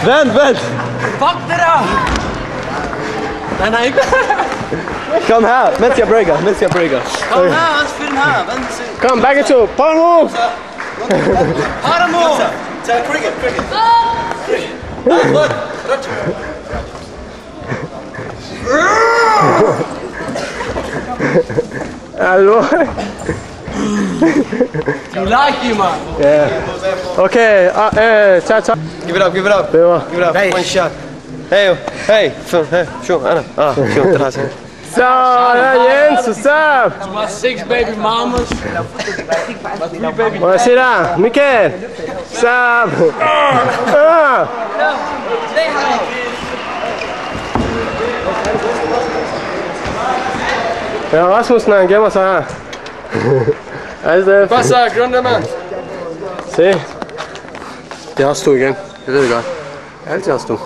Vent! Fuck det der! Nej. Kom her, mens jeg breaker. Kom her, også film her. Vent, Kom, back into. Power move! Harder move! Tag cricket. Hallo. You like you, man. Yeah. Okay, tag. Give it up. Bedre. Give it up. One shot. Hey. Sure, Anna. Sure, det har jeg. Så, Jens, stop! You got 6 baby mamas. Må jeg se der? Michael! Stop! Ja, Rasmussen, han gemmer sig her. Altså, Hvad så? Grund det, mand? se. Det er også du igen. Jeg ved det godt. Det er altid også du.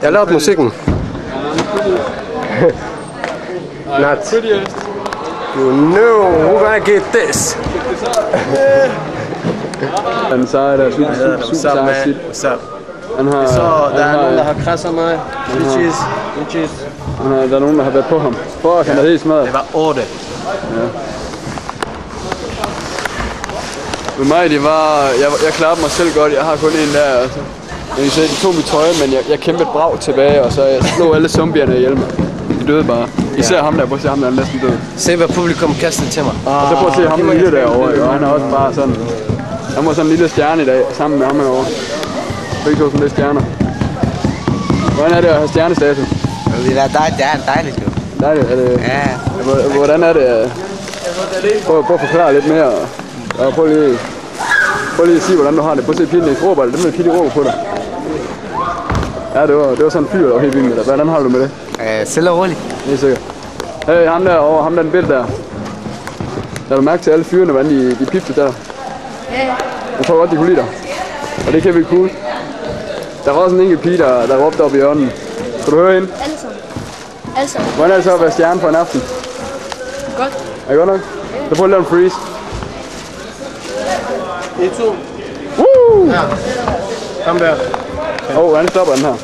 Jeg har lavet musikken. Not. You know who gonna get this. Han sejr der, super sejr. What's up? Han har, Så der er nogen, der har krasset mig. Bitches. Der er nogen, der har været på ham. Fuck, han er helt smadret. Det var 8. Med mig, det var... Jeg klarede mig selv godt. Jeg har kun en der. Altså. De tog mit tøj, men jeg kæmpede brag tilbage, og så jeg slog alle zombierne ihjel mig. De døde bare. Især ham der, prøv at se ham der, er næsten død. Se hvad publikum kastede til mig. Og så prøv at se ham lille derovre, og han er også bare sådan... Han var sådan en lille stjerne i dag, sammen med ham herovre. Begge to sådan lidt stjerner. Hvordan er det at have stjernestatus? Det er dejligt jo. Dejligt, er det... Ja. Hvordan er det? Prøv at forklare lidt mere. Og prøv lige at sige, hvordan du har det. Prøv at se pigen i fodbold, den vil pige råbe på dig. Ja, det var sådan en fyr, der var helt vild med dig. Hvordan har du med det? Selv og roligt. Det er sikkert. Hey, ham der over, ham der den bitte der. Har du mærke til alle fyrene, hvordan de pipte der? Ja. Jeg tror godt, de kunne lide dig. Og det kan vi cool. Der var også en enkelt pige, der råbte op i hjørnen. Skal du høre hende? Alle sammen. Hvordan er det så at være stjerne på en aften? Godt. Er det godt nok? Så prøv at lave en freeze. 1-2. Woo! Ja. Kom der. Hvordan stopper den her?